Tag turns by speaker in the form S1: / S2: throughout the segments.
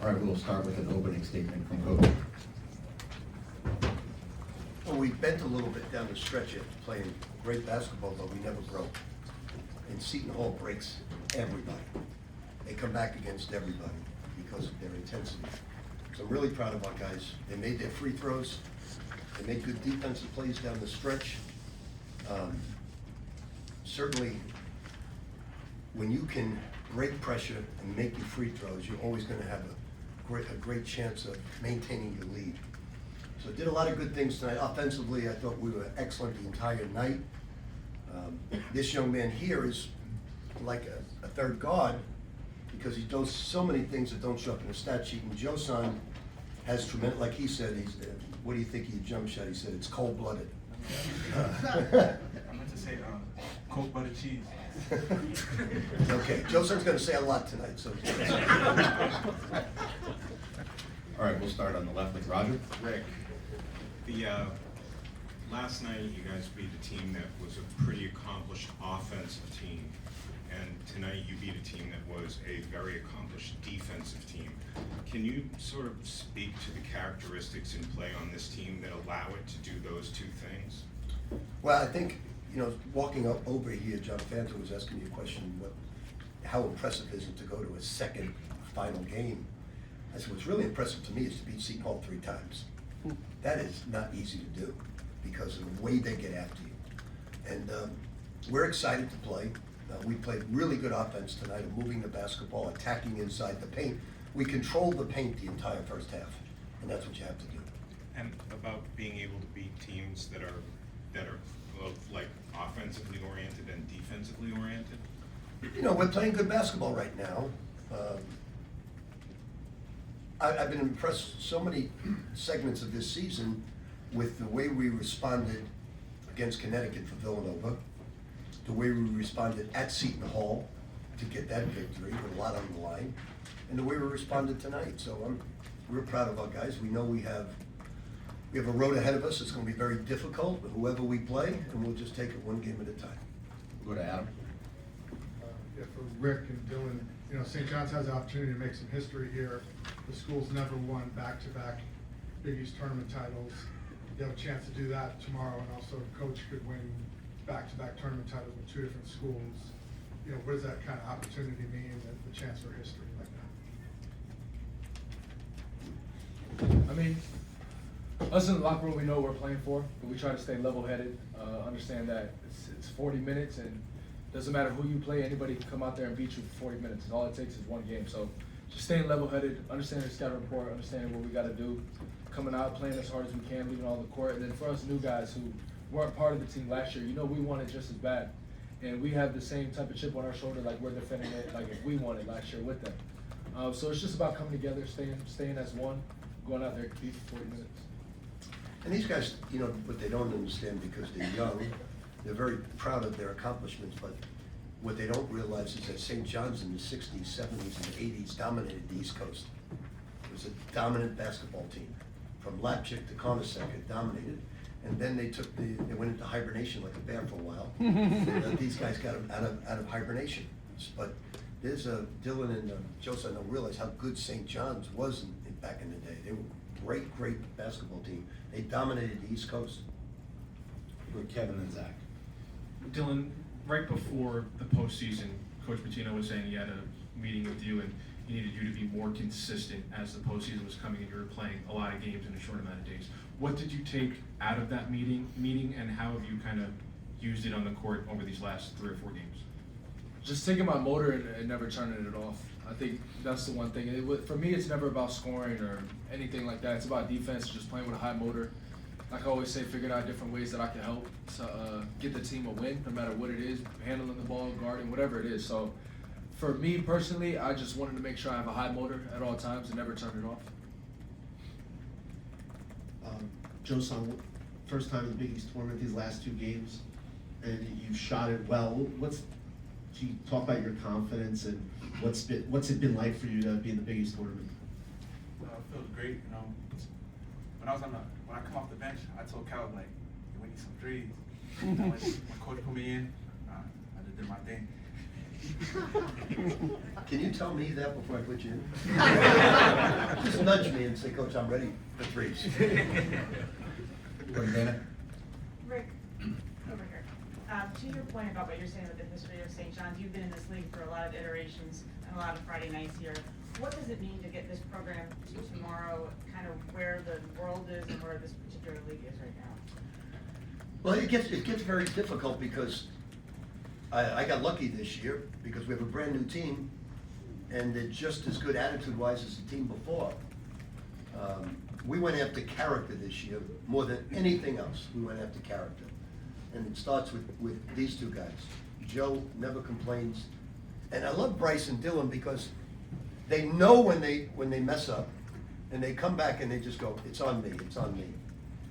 S1: All right, we'll start with an opening statement from Coach.
S2: Well, we bent a little bit down the stretch after playing great basketball, but we never broke. And Seton Hall breaks everybody. They come back against everybody because of their intensity. So I'm really proud of our guys. They made their free throws. They made good defensive plays down the stretch. Certainly, when you can break pressure and make your free throws, you're always going to have a great chance of maintaining your lead. So did a lot of good things tonight. Offensively, I thought we were excellent the entire night. This young man here is like a third guard because he does so many things that don't show up in the stat sheet. And Joson has tremendous, like he said, what do you think he jump shot? He said it's cold-blooded.
S3: I meant to say cold butter cheese.
S2: Okay, Joson's going to say a lot tonight. So.
S1: All right, we'll start on the left with Roger.
S4: Rick, the last night you guys beat a team that was a pretty accomplished offensive team, and tonight you beat a team that was a very accomplished defensive team. Can you sort of speak to the characteristics in play on this team that allow it to do those two things?
S2: Well, I think, walking up over here, John Fanta was asking me a question, how impressive is it to go to a second final game? I said, what's really impressive to me is to beat Seton Hall 3 times. That is not easy to do because of the way they get after you. And we're excited to play. We played really good offense tonight of moving the basketball, attacking inside the paint. We controlled the paint the entire first half, and that's what you have to do.
S4: And about being able to beat teams that are both like offensively oriented and defensively oriented?
S2: We're playing good basketball right now. I've been impressed so many segments of this season with the way we responded against Connecticut for Villanova, the way we responded at Seton Hall to get that victory with a lot on the line, and the way we responded tonight. So we're proud of our guys. We know we have a road ahead of us. It's going to be very difficult, whoever we play, and we'll just take it one game at a time.
S1: We'll go to Adam.
S5: Yeah, for Rick and Dillon, St. John's has the opportunity to make some history here. The school's never won back-to-back Big East tournament titles. You have a chance to do that tomorrow, and also Coach could win back-to-back tournament titles with 2 different schools. What does that kind of opportunity mean, the chance for history like that?
S6: I mean, us in the locker room, we know what we're playing for, but we try to stay level-headed, understand that it's 40 minutes, and doesn't matter who you play, anybody can come out there and beat you for 40 minutes. All it takes is one game. So just staying level-headed, understanding the scouting report, understanding what we got to do, coming out, playing as hard as we can, leaving all the court. And then for us new guys who weren't part of the team last year, we want it just as bad. And we have the same type of chip on our shoulder like we're defending it like if we won it last year with them. So it's just about coming together, staying as one, going out there and compete for 40 minutes.
S2: And these guys, what they don't understand because they're young, they're very proud of their accomplishments, but what they don't realize is that St. John's in the 60s, 70s, and 80s dominated the East Coast. It was a dominant basketball team. From Lapchick to Conasec, it dominated. And then they went into hibernation like a bear for a while. And, these guys got them out of hibernation. But there's Dillon and Joson don't realize how good St. John's was back in the day. They were a great basketball team. They dominated the East Coast.
S1: With Kevin and Zach.
S3: Dillon, right before the postseason, Coach Pitino was saying he had a meeting with you and he needed you to be more consistent as the postseason was coming and you were playing a lot of games in a short amount of days. What did you take out of that meeting and how have you kind of used it on the court over these last 3 or 4 games?
S6: Just taking my motor and never turning it off. I think that's the one thing. For me, it's never about scoring or anything like that. It's about defense, just playing with a high motor. Like I always say, figuring out different ways that I can help to get the team a win, no matter what it is, handling the ball, guarding, whatever it is. So for me personally, I just wanted to make sure I have a high motor at all times and never turn it off.
S7: Joson, first time in the Big East tournament, these last 2 games, and you shot it well. Can you talk about your confidence and what's it been like for you to be in the Big East tournament?
S3: It feels great, When I come off the bench, I told Cal, like, we need some threes. When coach put me in, I just did my thing.
S2: Can you tell me that before I put you in? just nudge me and say, Coach, I'm ready for threes.
S1: Go to Dana.
S8: Rick, over here. To your point about what you're saying with the history of St. John's, you've been in this league for a lot of iterations and a lot of Friday nights here. What does it mean to get this program to tomorrow, kind of where the world is and where this particular league is right now?
S2: Well, it gets very difficult because I got lucky this year because we have a brand new team and they're just as good attitude-wise as the team before. We went after character this year more than anything else. We went after character. And it starts with these two guys. Joe never complains. And I love Bryce and Dillon because they know when they mess up and they come back and they just go, it's on me, it's on me.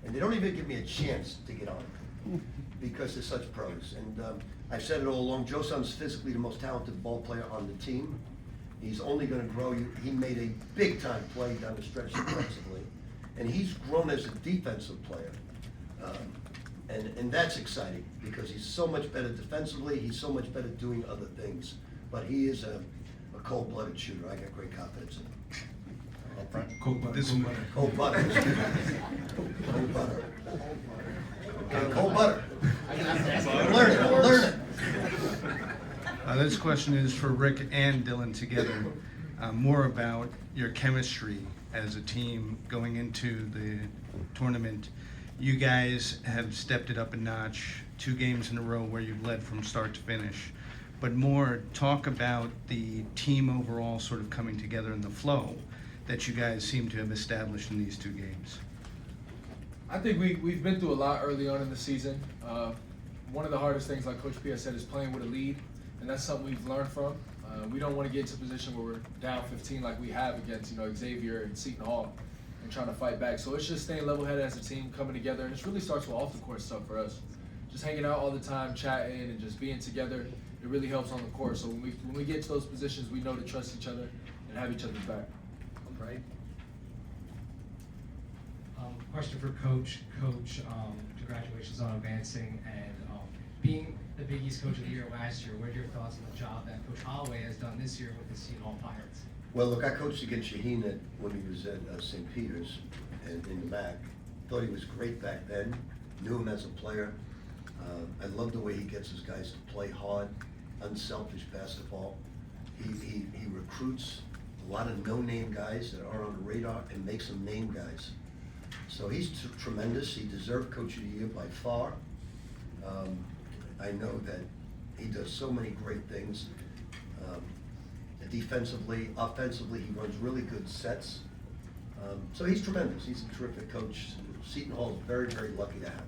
S2: And they don't even give me a chance to get on because they're such pros. And I've said it all along, Joson's physically the most talented ball player on the team. He's only gonna grow. He made a big time play down the stretch defensively. And he's grown as a defensive player. And that's exciting because he's so much better defensively, he's so much better doing other things. But he is a cold-blooded shooter. I got great confidence in him.
S1: Up front.
S2: Cold butter. Cold butter. Okay, cold butter. Learn it.
S9: This question is for Rick and Dillon together, more about your chemistry as a team going into the tournament. You guys have stepped it up a notch, 2 games in a row where you've led from start to finish. But more, talk about the team overall sort of coming together in the flow that you guys seem to have established in these 2 games.
S6: I think we've been through a lot early on in the season. One of the hardest things, like Coach P has said, is playing with a lead, and that's something we've learned from. We don't want to get into a position where we're down 15 like we have against Xavier and Seton Hall and trying to fight back. So it's just staying level-headed as a team, coming together, and it really starts with off-the-court stuff for us. Just hanging out all the time, chatting, and just being together. It really helps on the court. So when we get to those positions, we know to trust each other and have each other's back.
S2: Right.
S10: Question for Coach. Coach, congratulations on advancing and being the Big East Coach of the Year last year. What are your thoughts on the job that Coach Holloway has done this year with the Seton Hall Pirates?
S2: Well, look, I coached against Shaheen when he was at St. Peter's and in the MAC. Thought he was great back then. Knew him as a player. I love the way he gets his guys to play hard, unselfish basketball. He recruits a lot of no-name guys that aren't on the radar and makes them name guys. So he's tremendous. He deserved Coach of the Year by far. I know that he does so many great things. Defensively, offensively, he runs really good sets. So he's tremendous. He's a terrific coach. Seton Hall is very, very lucky to have him.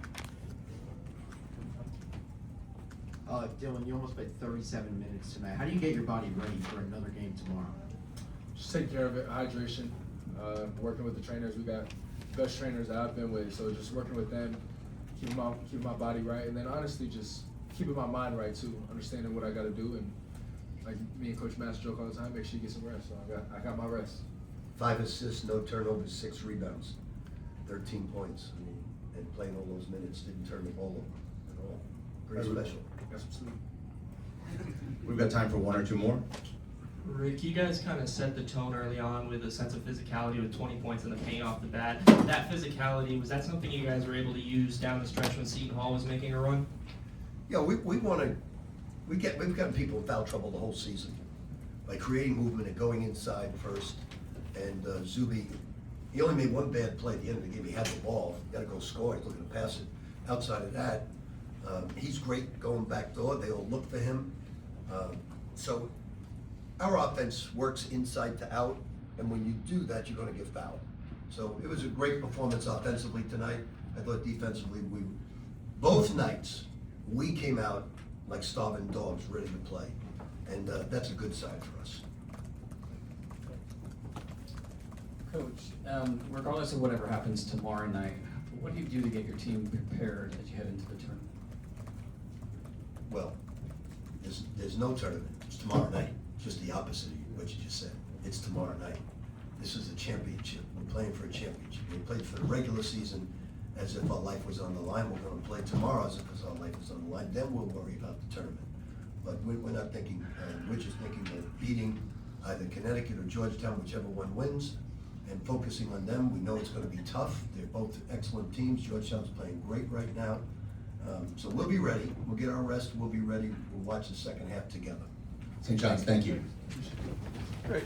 S11: Dillon, you almost played 37 minutes tonight. How do you get your body ready for another game tomorrow?
S6: Just take care of it, hydration, working with the trainers. We got best trainers that I've been with, so just working with them, keeping my body right, and then honestly just keeping my mind right too, understanding what I got to do, and like me and Coach Mass joke all the time, make sure you get some rest. So I got my rest.
S2: 5 assists, no turnovers, 6 rebounds, 13 points. I mean, and playing all those minutes didn't turn the ball over at all. Pretty special.
S6: Got some sleep.
S1: We've got time for 1 or 2 more.
S12: Rick, you guys kind of set the tone early on with a sense of physicality with 20 points in the paint off the bat. That physicality, was that something you guys were able to use down the stretch when Seton Hall was making a run?
S2: Yeah, we've gotten people in foul trouble the whole season by creating movement and going inside first. And Zuby, he only made 1 bad play at the end of the game. He had the ball, got to go score. He's looking to pass it. Outside of that, he's great going back door. They all look for him. So our offense works inside to out, and when you do that, you're going to get fouled. So it was a great performance offensively tonight. I thought defensively, both nights, we came out like starving dogs, ready to play, and that's a good sign for us.
S13: Coach, regardless of whatever happens tomorrow night, what do you do to get your team prepared as you head into the tournament?
S2: Well, there's no tournament. It's tomorrow night. Just the opposite of what you just said. It's tomorrow night. This is a championship. We're playing for a championship. We played for the regular season as if our life was on the line. We're going to play tomorrow as if our life is on the line. Then we'll worry about the tournament. But we're not thinking, we're just thinking of beating either Connecticut or Georgetown, whichever one wins, and focusing on them. We know it's gonna be tough. They're both excellent teams. Georgetown's playing great right now. So we'll be ready. We'll get our rest. We'll be ready. We'll watch the second half together.
S1: St. John's, thank you.
S9: Great.